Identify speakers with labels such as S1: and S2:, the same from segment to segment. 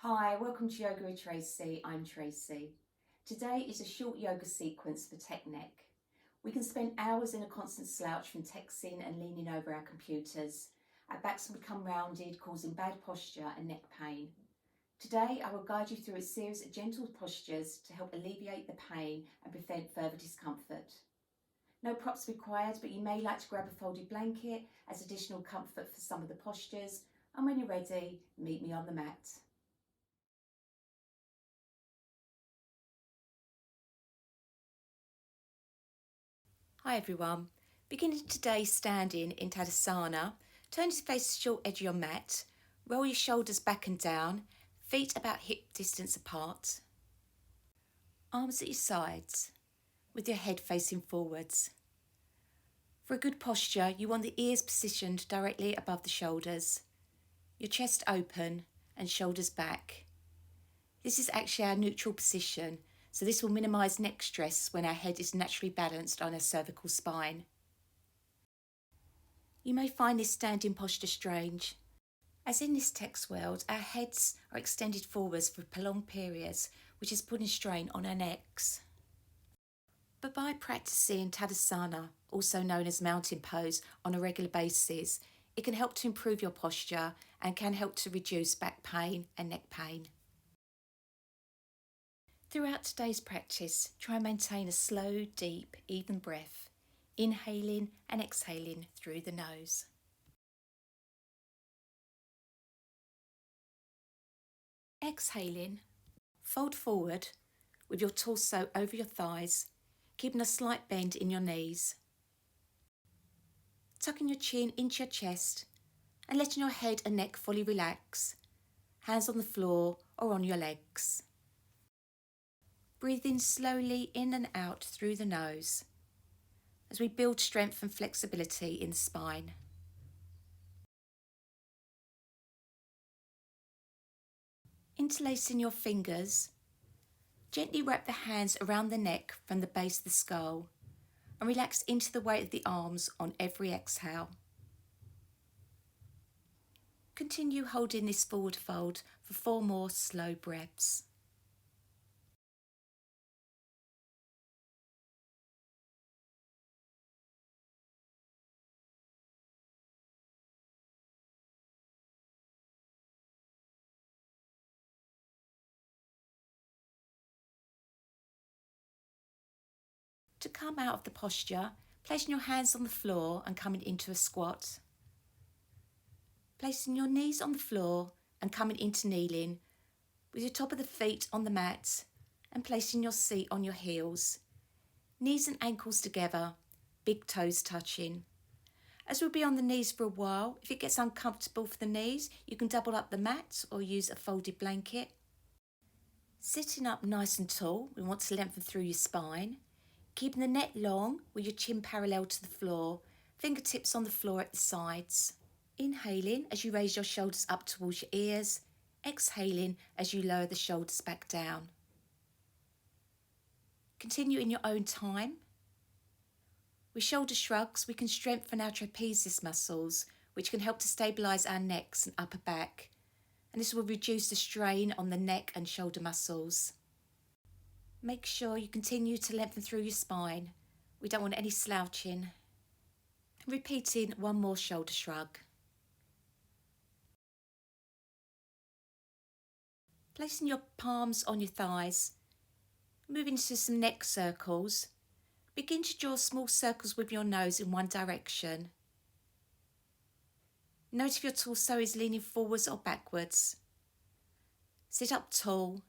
S1: Hi, welcome to Yoga with Tracy. I'm Tracy. Today is a short yoga sequence for tech neck. We can spend hours in a constant slouch from texting and leaning over our computers. Our backs can become rounded, causing bad posture and neck pain. Today, I will guide you through a series of gentle postures to help alleviate the pain and prevent further discomfort. No props required, but you may like to grab a folded blanket as additional comfort for some of the postures. And when you're ready, meet me on the mat. Hi everyone. Beginning today standing in Tadasana, turn to face the short edge of your mat, roll your shoulders back and down, feet about hip distance apart. Arms at your sides, with your head facing forwards. For a good posture, you want the ears positioned directly above the shoulders, your chest open and shoulders back. This is actually our neutral position, so this will minimise neck stress when our head is naturally balanced on our cervical spine. You may find this standing posture strange. As in this text world, our heads are extended forwards for prolonged periods, which is putting strain on our necks. But by practicing Tadasana, also known as mountain pose, on a regular basis, it can help to improve your posture and can help to reduce back pain and neck pain. Throughout today's practice, try and maintain a slow, deep, even breath, inhaling and exhaling through the nose. Exhaling, fold forward with your torso over your thighs, keeping a slight bend in your knees. Tucking your chin into your chest and letting your head and neck fully relax, hands on the floor or on your legs. Breathe in slowly in and out through the nose as we build strength and flexibility in the spine. Interlacing your fingers, gently wrap the hands around the neck from the base of the skull and relax into the weight of the arms on every exhale. Continue holding this forward fold for 4 more slow breaths. To come out of the posture, placing your hands on the floor and coming into a squat. Placing your knees on the floor and coming into kneeling, with your top of the feet on the mat and placing your seat on your heels. Knees and ankles together, big toes touching. As we'll be on the knees for a while, if it gets uncomfortable for the knees, you can double up the mat or use a folded blanket. Sitting up nice and tall, we want to lengthen through your spine. Keeping the neck long with your chin parallel to the floor, fingertips on the floor at the sides. Inhaling as you raise your shoulders up towards your ears, exhaling as you lower the shoulders back down. Continue in your own time. With shoulder shrugs, we can strengthen our trapezius muscles, which can help to stabilise our necks and upper back, and this will reduce the strain on the neck and shoulder muscles. Make sure you continue to lengthen through your spine. We don't want any slouching. Repeating 1 more shoulder shrug. Placing your palms on your thighs, moving to some neck circles. Begin to draw small circles with your nose in one direction. Note if your torso is leaning forwards or backwards. Sit up tall.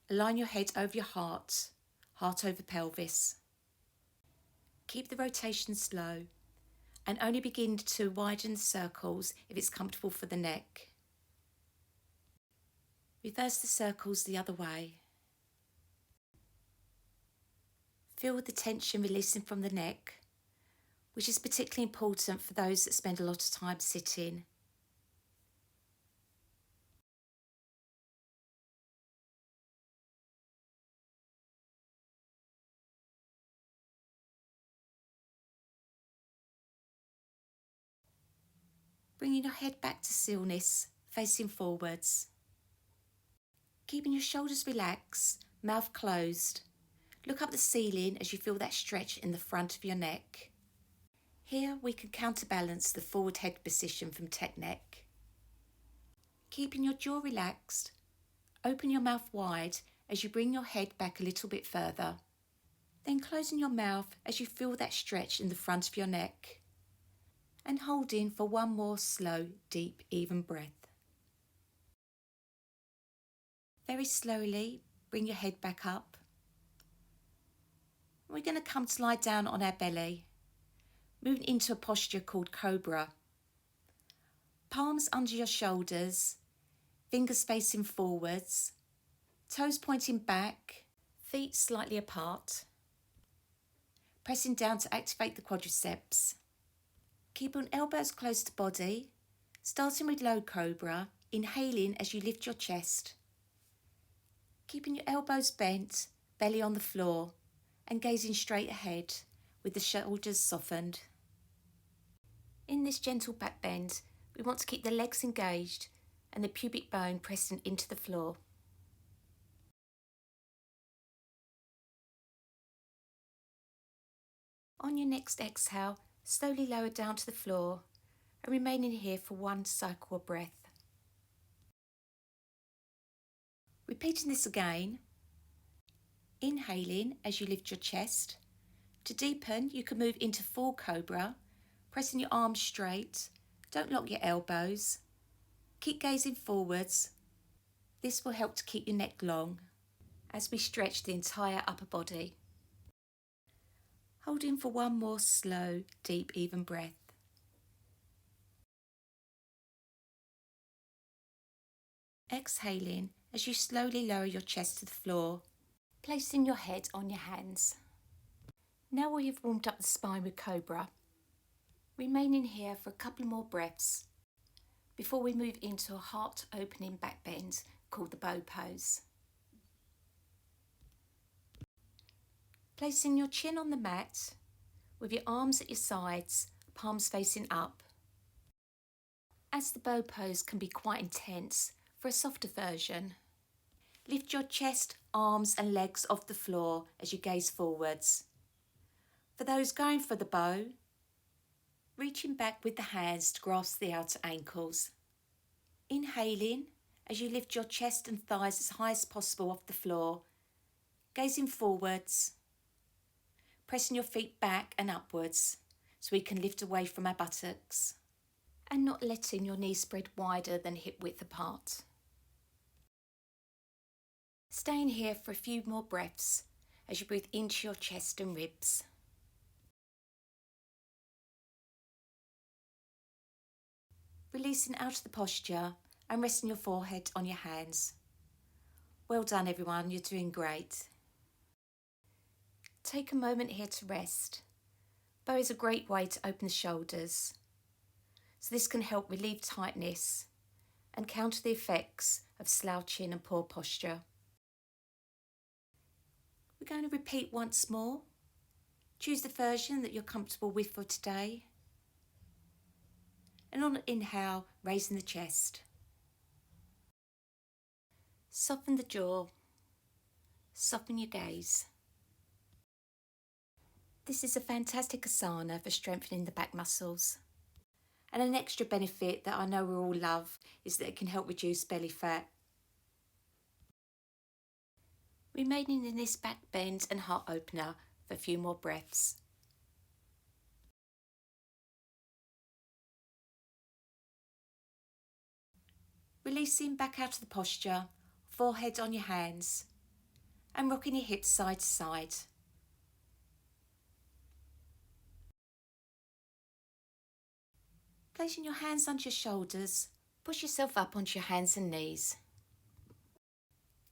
S1: Align your head over your heart, heart over pelvis. Keep the rotation slow and only begin to widen the circles if it's comfortable for the neck. Reverse the circles the other way. Feel the tension releasing from the neck, which is particularly important for those that spend a lot of time sitting. Bringing your head back to stillness, facing forwards. Keeping your shoulders relaxed, mouth closed. Look up the ceiling as you feel that stretch in the front of your neck. Here we can counterbalance the forward head position from tech neck. Keeping your jaw relaxed, open your mouth wide as you bring your head back a little bit further. Then closing your mouth as you feel that stretch in the front of your neck. And holding for one more slow, deep, even breath. Very slowly, bring your head back up. We're going to come to lie down on our belly, moving into a posture called Cobra. Palms under your shoulders, fingers facing forwards, toes pointing back, feet slightly apart. Pressing down to activate the quadriceps. Keep on elbows close to body, starting with low Cobra, inhaling as you lift your chest. Keeping your elbows bent, belly on the floor, and gazing straight ahead with the shoulders softened. In this gentle back bend, we want to keep the legs engaged and the pubic bone pressing into the floor. On your next exhale, slowly lower down to the floor and remaining here for one cycle of breath. Repeating this again. Inhaling as you lift your chest. To deepen, you can move into full Cobra, pressing your arms straight. Don't lock your elbows. Keep gazing forwards. This will help to keep your neck long as we stretch the entire upper body. Holding for one more slow, deep, even breath. Exhaling as you slowly lower your chest to the floor, placing your head on your hands. Now we have warmed up the spine with Cobra. Remaining here for a couple more breaths before we move into a heart opening back bend called the bow pose. Placing your chin on the mat with your arms at your sides, palms facing up. As the bow pose can be quite intense, for a softer version, lift your chest, arms and legs off the floor as you gaze forwards. For those going for the bow, reaching back with the hands to grasp the outer ankles. Inhaling as you lift your chest and thighs as high as possible off the floor, gazing forwards, pressing your feet back and upwards so we can lift away from our buttocks and not letting your knees spread wider than hip width apart. Staying here for a few more breaths as you breathe into your chest and ribs. Releasing out of the posture and resting your forehead on your hands. Well done everyone, you're doing great. Take a moment here to rest. Bow is a great way to open the shoulders. So this can help relieve tightness and counter the effects of slouching and poor posture. We're going to repeat once more. Choose the version that you're comfortable with for today. And on an inhale, raising the chest. Soften the jaw. Soften your gaze. This is a fantastic asana for strengthening the back muscles. And an extra benefit that I know we all love is that it can help reduce belly fat. Remaining in this back bend and heart opener for a few more breaths. Releasing back out of the posture, forehead on your hands, and rocking your hips side to side. Placing your hands under your shoulders, push yourself up onto your hands and knees.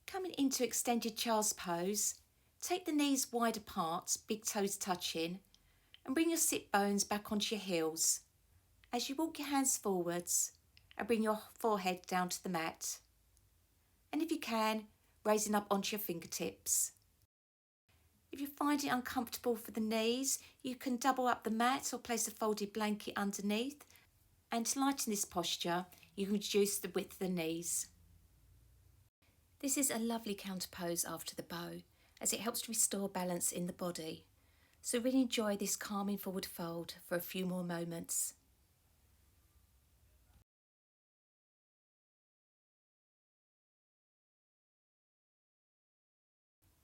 S1: Coming into extended child's pose, take the knees wide apart, big toes touching, and bring your sit bones back onto your heels as you walk your hands forwards and bring your forehead down to the mat. And if you can, raising up onto your fingertips. If you find it uncomfortable for the knees, you can double up the mat or place a folded blanket underneath. And to lighten this posture, you can reduce the width of the knees. This is a lovely counter pose after the bow, as it helps to restore balance in the body. So really enjoy this calming forward fold for a few more moments.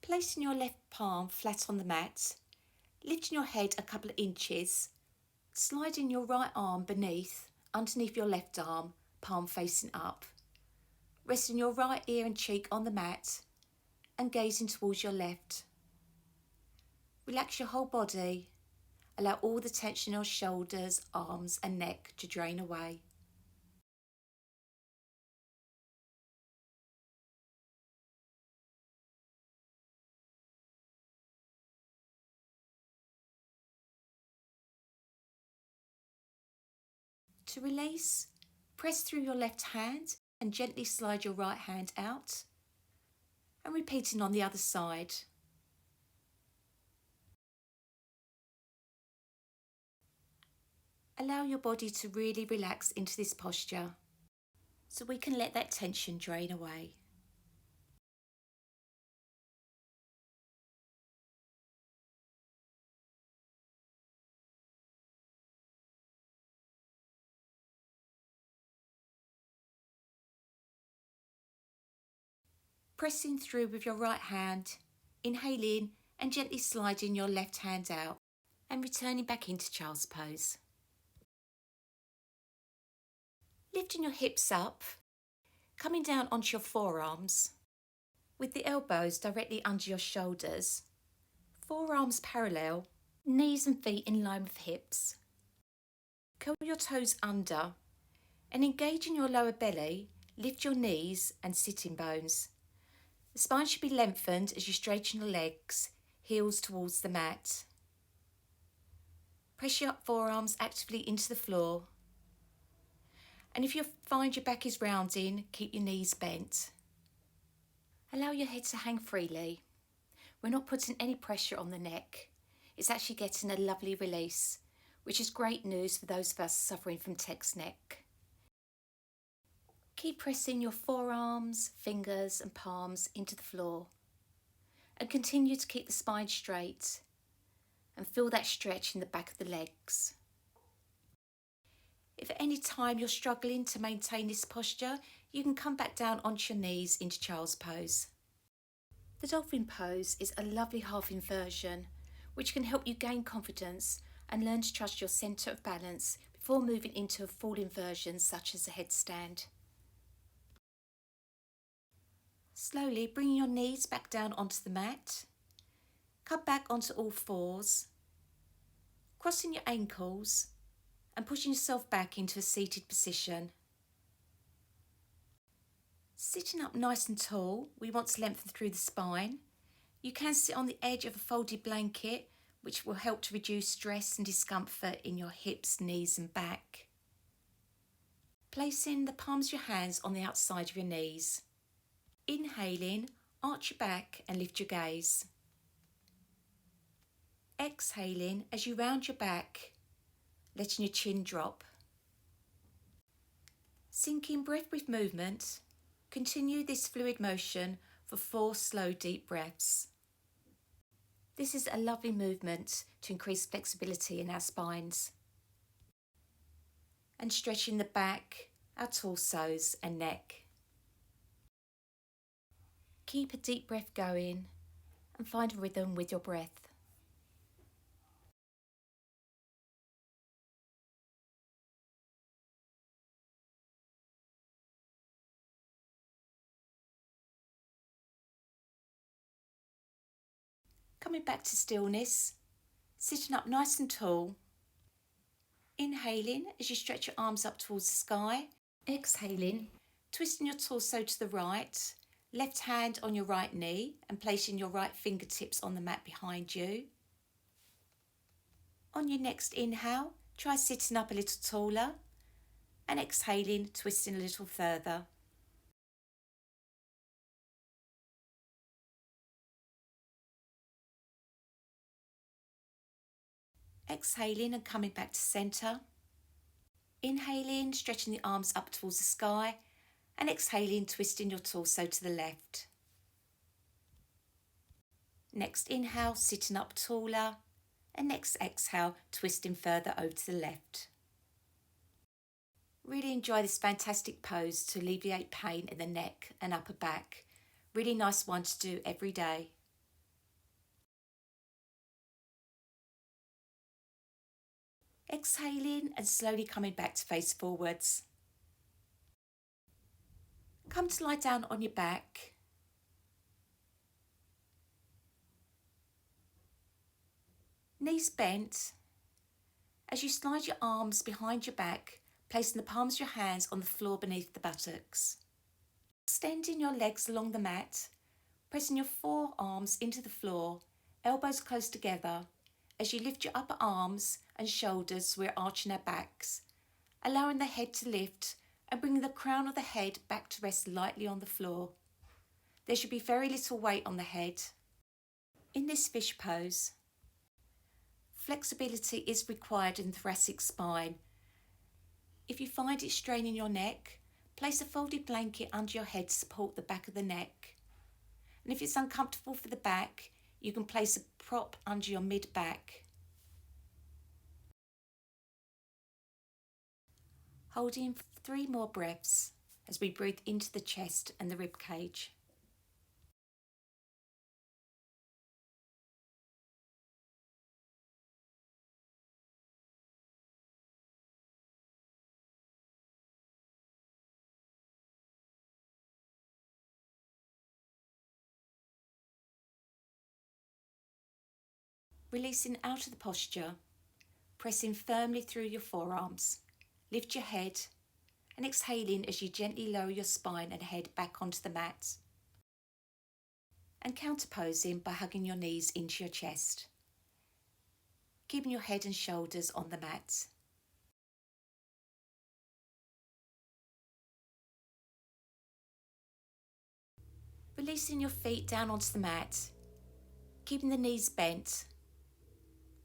S1: Placing your left palm flat on the mat, lifting your head a couple of inches, sliding your right arm underneath your left arm, palm facing up. Resting your right ear and cheek on the mat and gazing towards your left. Relax your whole body. Allow all the tension in your shoulders, arms and neck to drain away. To release, press through your left hand and gently slide your right hand out. And repeating on the other side. Allow your body to really relax into this posture so we can let that tension drain away. Pressing through with your right hand, inhale in and gently sliding your left hand out and returning back into child's pose. Lifting your hips up, coming down onto your forearms with the elbows directly under your shoulders, forearms parallel, knees and feet in line with hips. Curl your toes under and engaging your lower belly, lift your knees and sitting bones. The spine should be lengthened as you straighten your legs, heels towards the mat. Press your forearms actively into the floor. And if you find your back is rounding, keep your knees bent. Allow your head to hang freely. We're not putting any pressure on the neck. It's actually getting a lovely release, which is great news for those of us suffering from text neck. Keep pressing your forearms, fingers and palms into the floor and continue to keep the spine straight and feel that stretch in the back of the legs. If at any time you're struggling to maintain this posture, you can come back down onto your knees into child's pose. The dolphin pose is a lovely half inversion which can help you gain confidence and learn to trust your centre of balance before moving into a full inversion such as a headstand. Slowly bringing your knees back down onto the mat. Come back onto all fours, crossing your ankles and pushing yourself back into a seated position. Sitting up nice and tall, we want to lengthen through the spine. You can sit on the edge of a folded blanket, which will help to reduce stress and discomfort in your hips, knees and back. Placing the palms of your hands on the outside of your knees. Inhaling, arch your back and lift your gaze. Exhaling as you round your back, letting your chin drop. Sinking breath with movement, continue this fluid motion for 4 slow deep breaths. This is a lovely movement to increase flexibility in our spines and stretching the back, our torsos and neck. Keep a deep breath going and find a rhythm with your breath. Coming back to stillness, sitting up nice and tall. Inhaling as you stretch your arms up towards the sky. Exhaling, twisting your torso to the right, left hand on your right knee and placing your right fingertips on the mat behind you. On your next inhale, try sitting up a little taller and exhaling, twisting a little further. Exhaling and coming back to centre. Inhaling, stretching the arms up towards the sky and exhaling, twisting your torso to the left. Next inhale, sitting up taller, and next exhale, twisting further over to the left. Really enjoy this fantastic pose to alleviate pain in the neck and upper back. Really nice one to do every day. Exhaling and slowly coming back to face forwards. Come to lie down on your back. Knees bent. As you slide your arms behind your back, placing the palms of your hands on the floor beneath the buttocks. Extending your legs along the mat, pressing your forearms into the floor, elbows close together, as you lift your upper arms and shoulders so we're arching our backs, allowing the head to lift and bringing the crown of the head back to rest lightly on the floor. There should be very little weight on the head. In this fish pose, flexibility is required in the thoracic spine. If you find it straining your neck, place a folded blanket under your head to support the back of the neck. And if it's uncomfortable for the back, you can place a prop under your mid-back. Holding 3 more breaths as we breathe into the chest and the rib cage. Releasing out of the posture, pressing firmly through your forearms. Lift your head and exhaling as you gently lower your spine and head back onto the mat. And counterposing by hugging your knees into your chest, keeping your head and shoulders on the mat. Releasing your feet down onto the mat, keeping the knees bent.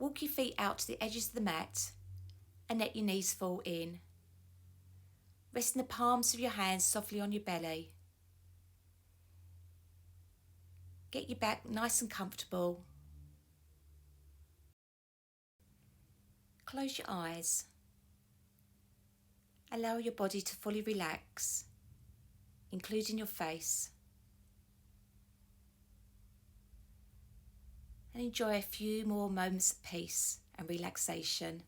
S1: Walk your feet out to the edges of the mat and let your knees fall in. Resting the palms of your hands softly on your belly. Get your back nice and comfortable. Close your eyes. Allow your body to fully relax, including your face. And enjoy a few more moments of peace and relaxation.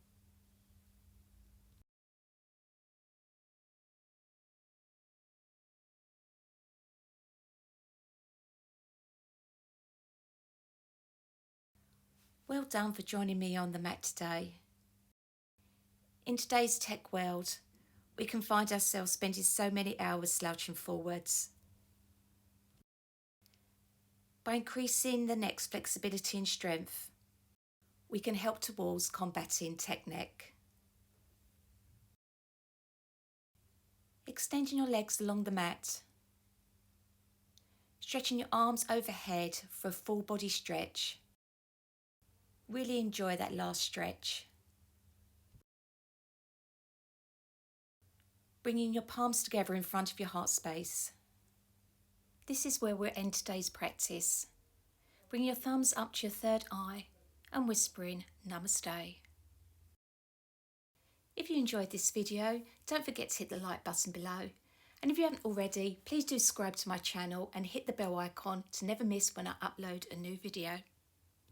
S1: Well done for joining me on the mat today. In today's tech world, we can find ourselves spending so many hours slouching forwards. By increasing the neck's flexibility and strength, we can help towards combating tech neck. Extending your legs along the mat, stretching your arms overhead for a full body stretch. Really enjoy that last stretch. Bringing your palms together in front of your heart space. This is where we'll end today's practice. Bring your thumbs up to your third eye and whispering Namaste. If you enjoyed this video, don't forget to hit the like button below. And if you haven't already, please do subscribe to my channel and hit the bell icon to never miss when I upload a new video.